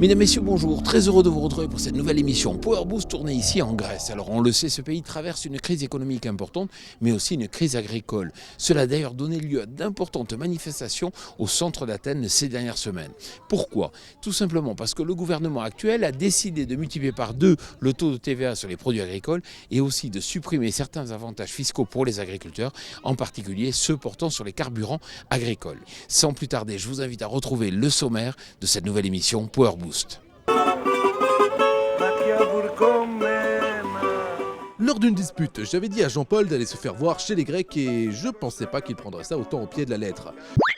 Mesdames, Messieurs, bonjour. Très heureux de vous retrouver pour cette nouvelle émission Power Boost tournée ici en Grèce. Alors on le sait, ce pays traverse une crise économique importante, mais aussi une crise agricole. Cela a d'ailleurs donné lieu à d'importantes manifestations au centre d'Athènes ces dernières semaines. Pourquoi ? Tout simplement parce que le gouvernement actuel a décidé de multiplier par 2 le taux de TVA sur les produits agricoles et aussi de supprimer certains avantages fiscaux pour les agriculteurs, en particulier ceux portant sur les carburants agricoles. Sans plus tarder, je vous invite à retrouver le sommaire de cette nouvelle émission Power Boost. Lors d'une dispute, j'avais dit à Jean-Paul d'aller se faire voir chez les Grecs et je pensais pas qu'il prendrait ça autant au pied de la lettre.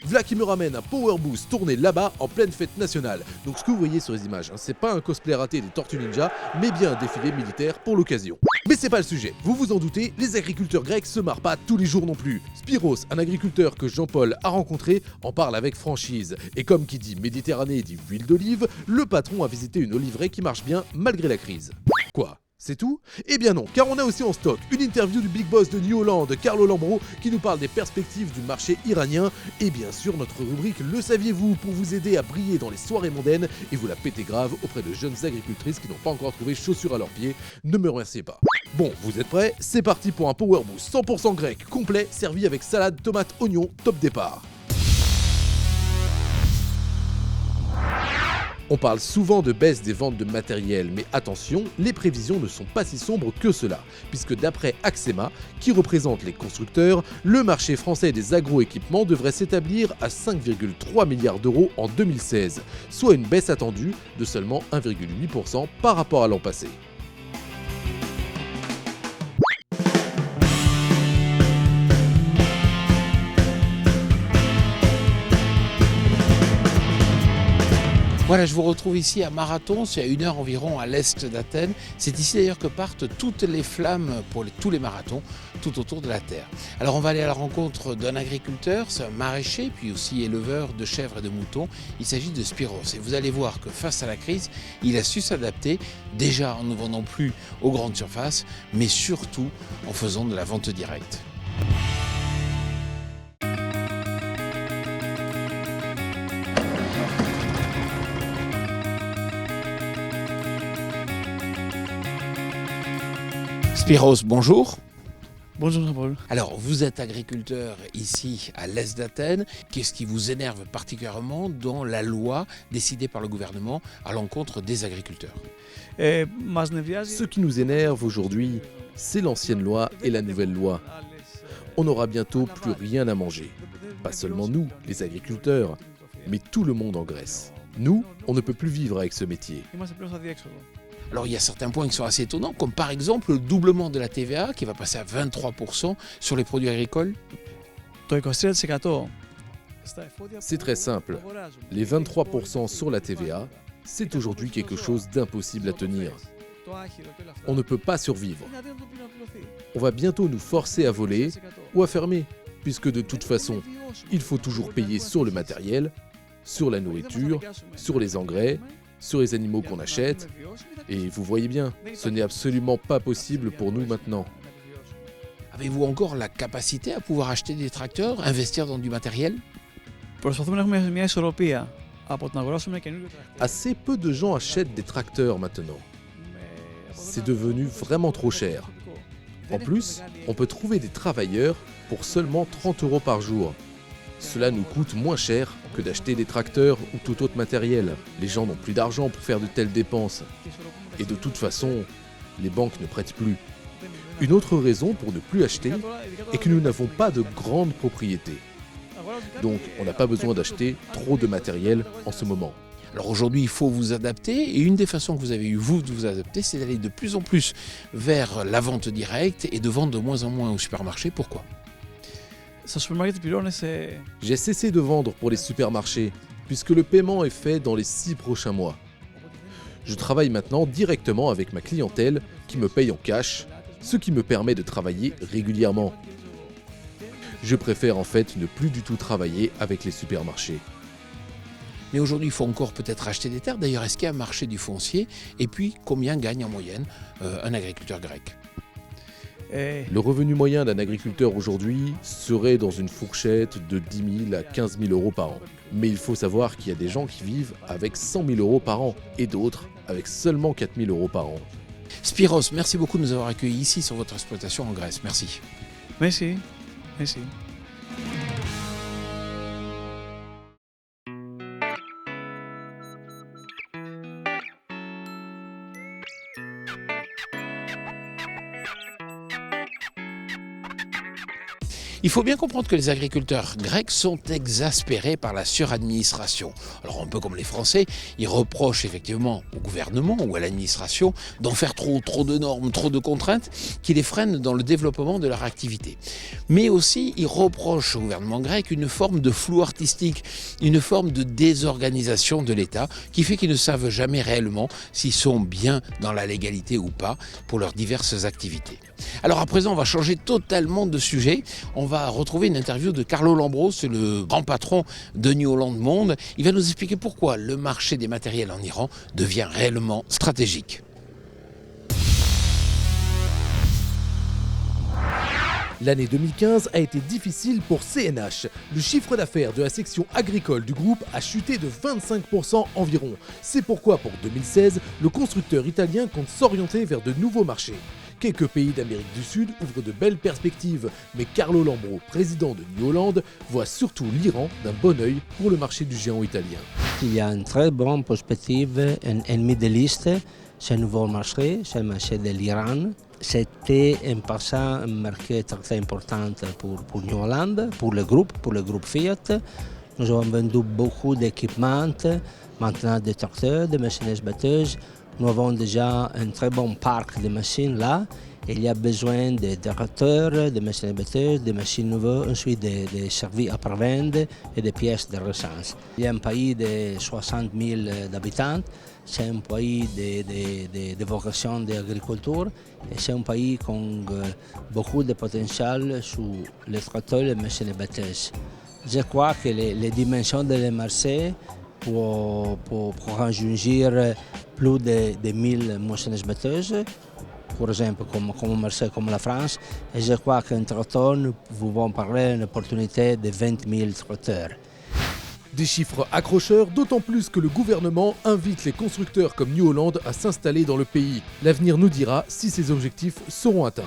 V'là qui me ramène un Power Boost tourné là-bas en pleine fête nationale. Donc ce que vous voyez sur les images, c'est pas un cosplay raté des Tortues Ninja, mais bien un défilé militaire pour l'occasion. Mais c'est pas le sujet, vous vous en doutez, les agriculteurs grecs se marrent pas tous les jours non plus. Spiros, un agriculteur que Jean-Paul a rencontré, en parle avec franchise. Et comme qui dit Méditerranée dit huile d'olive, le patron a visité une oliveraie qui marche bien malgré la crise. Quoi ? C'est tout ? Eh bien non, car on a aussi en stock une interview du big boss de New Holland, Carlo Lambro, qui nous parle des perspectives du marché iranien, et bien sûr notre rubrique Le saviez-vous, pour vous aider à briller dans les soirées mondaines et vous la péter grave auprès de jeunes agricultrices qui n'ont pas encore trouvé chaussures à leurs pieds. Ne me remerciez pas. Bon, vous êtes prêts ? C'est parti pour un Power Boost 100% grec, complet, servi avec salade, tomate, oignon, top départ. On parle souvent de baisse des ventes de matériel, mais attention, les prévisions ne sont pas si sombres que cela, puisque d'après Axema, qui représente les constructeurs, le marché français des agroéquipements devrait s'établir à 5,3 milliards d'euros en 2016, soit une baisse attendue de seulement 1,8% par rapport à l'an passé. Voilà, je vous retrouve ici à Marathon, c'est à 1 heure environ à l'est d'Athènes. C'est ici d'ailleurs que partent toutes les flammes pour tous les marathons, tout autour de la Terre. Alors on va aller à la rencontre d'un agriculteur, c'est un maraîcher, puis aussi éleveur de chèvres et de moutons. Il s'agit de Spiros. Et vous allez voir que face à la crise, il a su s'adapter, déjà en ne vendant plus aux grandes surfaces, mais surtout en faisant de la vente directe. Spiros, bonjour. Bonjour Jean-Paul. Alors, vous êtes agriculteur ici à l'est d'Athènes. Qu'est-ce qui vous énerve particulièrement dans la loi décidée par le gouvernement à l'encontre des agriculteurs ? Ce qui nous énerve aujourd'hui, c'est l'ancienne loi et la nouvelle loi. On n'aura bientôt plus rien à manger. Pas seulement nous, les agriculteurs, mais tout le monde en Grèce. Nous, on ne peut plus vivre avec ce métier. Alors il y a certains points qui sont assez étonnants, comme par exemple le doublement de la TVA qui va passer à 23% sur les produits agricoles. C'est très simple. Les 23% sur la TVA, c'est aujourd'hui quelque chose d'impossible à tenir. On ne peut pas survivre. On va bientôt nous forcer à voler ou à fermer, puisque de toute façon, il faut toujours payer sur le matériel, sur la nourriture, sur les engrais, sur les animaux qu'on achète, et vous voyez bien, ce n'est absolument pas possible pour nous maintenant. Avez-vous encore la capacité à pouvoir acheter des tracteurs, investir dans du matériel ? Assez peu de gens achètent des tracteurs maintenant. C'est devenu vraiment trop cher. En plus, on peut trouver des travailleurs pour seulement 30 € par jour. Cela nous coûte moins cher que d'acheter des tracteurs ou tout autre matériel. Les gens n'ont plus d'argent pour faire de telles dépenses. Et de toute façon, les banques ne prêtent plus. Une autre raison pour ne plus acheter est que nous n'avons pas de grandes propriétés. Donc on n'a pas besoin d'acheter trop de matériel en ce moment. Alors aujourd'hui, il faut vous adapter et une des façons que vous avez eu, vous, de vous adapter, c'est d'aller de plus en plus vers la vente directe et de vendre de moins en moins au supermarché. Pourquoi ? J'ai cessé de vendre pour les supermarchés, puisque le paiement est fait dans les 6 prochains mois. Je travaille maintenant directement avec ma clientèle qui me paye en cash, ce qui me permet de travailler régulièrement. Je préfère en fait ne plus du tout travailler avec les supermarchés. Mais aujourd'hui, il faut encore peut-être acheter des terres. D'ailleurs, est-ce qu'il y a un marché du foncier ? Et puis, combien gagne en moyenne un agriculteur grec ? Le revenu moyen d'un agriculteur aujourd'hui serait dans une fourchette de 10 000 à 15 000 euros par an. Mais il faut savoir qu'il y a des gens qui vivent avec 100 000 euros par an et d'autres avec seulement 4 000 euros par an. Spiros, merci beaucoup de nous avoir accueillis ici sur votre exploitation en Grèce. Merci. Merci. Merci. Il faut bien comprendre que les agriculteurs grecs sont exaspérés par la suradministration. Alors un peu comme les Français, ils reprochent effectivement au gouvernement ou à l'administration d'en faire trop de normes, trop de contraintes qui les freinent dans le développement de leur activité. Mais aussi, ils reprochent au gouvernement grec une forme de flou artistique, une forme de désorganisation de l'État qui fait qu'ils ne savent jamais réellement s'ils sont bien dans la légalité ou pas pour leurs diverses activités. Alors à présent, on va changer totalement de sujet. On va retrouver une interview de Carlo Lambros, c'est le grand patron de New Holland Monde. Il va nous expliquer pourquoi le marché des matériels en Iran devient réellement stratégique. L'année 2015 a été difficile pour CNH. Le chiffre d'affaires de la section agricole du groupe a chuté de 25% environ. C'est pourquoi pour 2016, le constructeur italien compte s'orienter vers de nouveaux marchés. Quelques pays d'Amérique du Sud ouvrent de belles perspectives, mais Carlo Lambros, président de New Holland, voit surtout l'Iran d'un bon œil pour le marché du géant italien. Il y a une très bonne perspective en Middle East, c'est un nouveau marché, c'est le marché de l'Iran. C'était un passé un marché très important pour New Holland, pour le groupe Fiat. Nous avons vendu beaucoup d'équipements, maintenant des tracteurs, des machines batteuses. Nous avons déjà un très bon parc de machines là. Il y a besoin de tracteurs, de machines batteuses, de machines nouvelles, ensuite des services après-vente et des pièces de rechange. Il y a un pays de 60 000 habitants. C'est un pays de vocation d'agriculture et c'est un pays qui a beaucoup de potentiel sur les tracteurs et les machines batteuses. Je crois que les dimensions de marché pour rajeunir plus de 1000 machines batteuses, par exemple comme un marché comme la France, et je crois qu'un tracteur, nous pouvons parler d'une opportunité de 20 000 tracteurs. Des chiffres accrocheurs, d'autant plus que le gouvernement invite les constructeurs comme New Holland à s'installer dans le pays. L'avenir nous dira si ces objectifs seront atteints.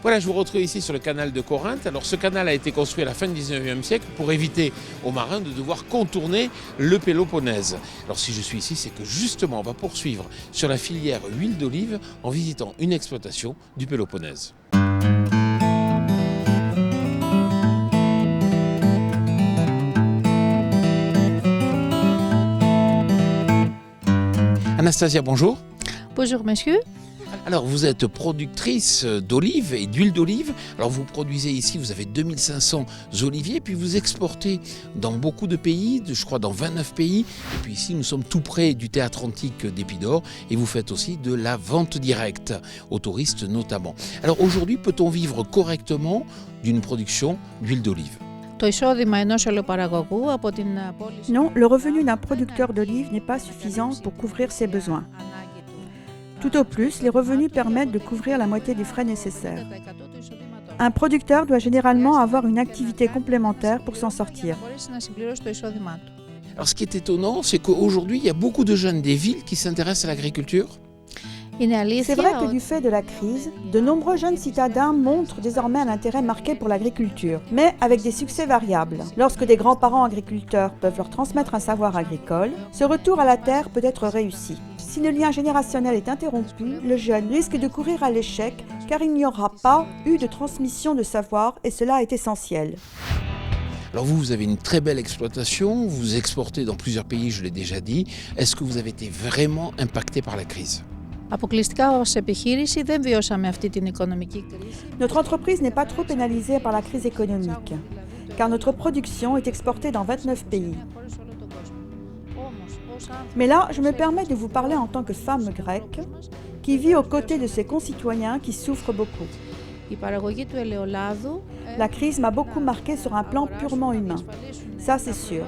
Voilà, je vous retrouve ici sur le canal de Corinthe. Alors ce canal a été construit à la fin du 19e siècle pour éviter aux marins de devoir contourner le Péloponnèse. Alors si je suis ici, c'est que justement on va poursuivre sur la filière huile d'olive en visitant une exploitation du Péloponnèse. Anastasia, bonjour. Bonjour monsieur. Alors vous êtes productrice d'olives et d'huile d'olive. Alors vous produisez ici, vous avez 2500 oliviers, puis vous exportez dans beaucoup de pays, je crois dans 29 pays. Et puis ici nous sommes tout près du théâtre antique d'Épidore et vous faites aussi de la vente directe aux touristes notamment. Alors aujourd'hui, peut-on vivre correctement d'une production d'huile d'olive ? Non, le revenu d'un producteur d'olives n'est pas suffisant pour couvrir ses besoins. Tout au plus, les revenus permettent de couvrir la moitié des frais nécessaires. Un producteur doit généralement avoir une activité complémentaire pour s'en sortir. Alors ce qui est étonnant, c'est qu'aujourd'hui, il y a beaucoup de jeunes des villes qui s'intéressent à l'agriculture. C'est vrai que du fait de la crise, de nombreux jeunes citadins montrent désormais un intérêt marqué pour l'agriculture, mais avec des succès variables. Lorsque des grands-parents agriculteurs peuvent leur transmettre un savoir agricole, ce retour à la terre peut être réussi. Si le lien générationnel est interrompu, le jeune risque de courir à l'échec car il n'y aura pas eu de transmission de savoir et cela est essentiel. Alors vous avez une très belle exploitation, vous exportez dans plusieurs pays, je l'ai déjà dit. Est-ce que vous avez été vraiment impacté par la crise ? Notre entreprise n'est pas trop pénalisée par la crise économique, car notre production est exportée dans 29 pays. Mais là, je me permets de vous parler en tant que femme grecque, qui vit aux côtés de ses concitoyens qui souffrent beaucoup. La crise m'a beaucoup marqué sur un plan purement humain. Ça, c'est sûr.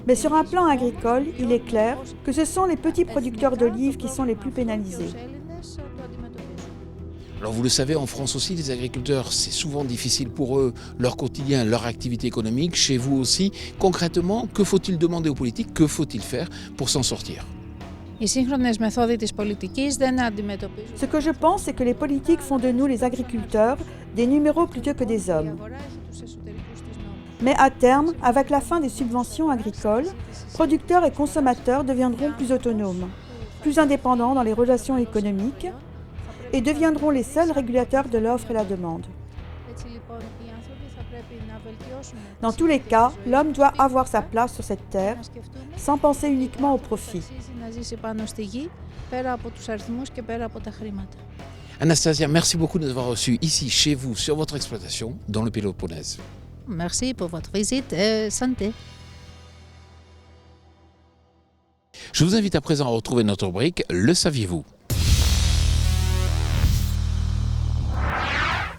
Mais sur un plan agricole, il est clair que ce sont les petits producteurs d'olives qui sont les plus pénalisés. Alors vous le savez, en France aussi, les agriculteurs, c'est souvent difficile pour eux, leur quotidien, leur activité économique, chez vous aussi. Concrètement, que faut-il demander aux politiques, que faut-il faire pour s'en sortir ? Ce que je pense, c'est que les politiques font de nous, les agriculteurs, des numéros plutôt que des hommes. Mais à terme, avec la fin des subventions agricoles, producteurs et consommateurs deviendront plus autonomes, plus indépendants dans les relations économiques et deviendront les seuls régulateurs de l'offre et la demande. Dans tous les cas, l'homme doit avoir sa place sur cette terre, sans penser uniquement au profit. Anastasia, merci beaucoup de nous avoir reçus ici, chez vous, sur votre exploitation, dans le Péloponnèse. Merci pour votre visite et santé. Je vous invite à présent à retrouver notre rubrique « Le saviez-vous » ?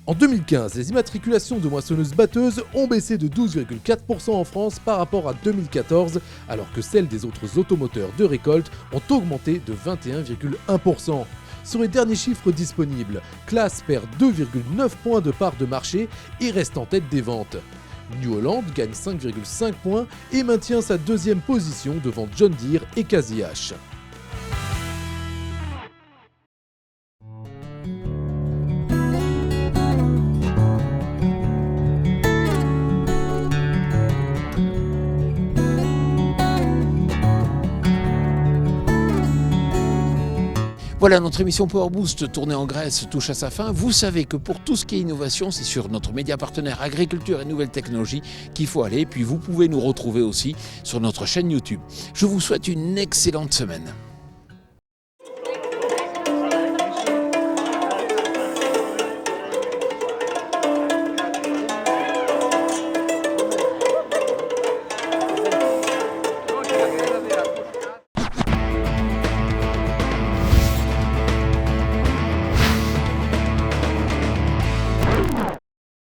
En 2015, les immatriculations de moissonneuses-batteuses ont baissé de 12,4% en France par rapport à 2014, alors que celles des autres automoteurs de récolte ont augmenté de 21,1%. Sur les derniers chiffres disponibles, Claas perd 2,9 points de part de marché et reste en tête des ventes. New Holland gagne 5,5 points et maintient sa deuxième position devant John Deere et Casi H. Voilà, notre émission Power Boost tournée en Grèce touche à sa fin. Vous savez que pour tout ce qui est innovation, c'est sur notre média partenaire Agriculture et Nouvelles Technologies qu'il faut aller. Et puis vous pouvez nous retrouver aussi sur notre chaîne YouTube. Je vous souhaite une excellente semaine.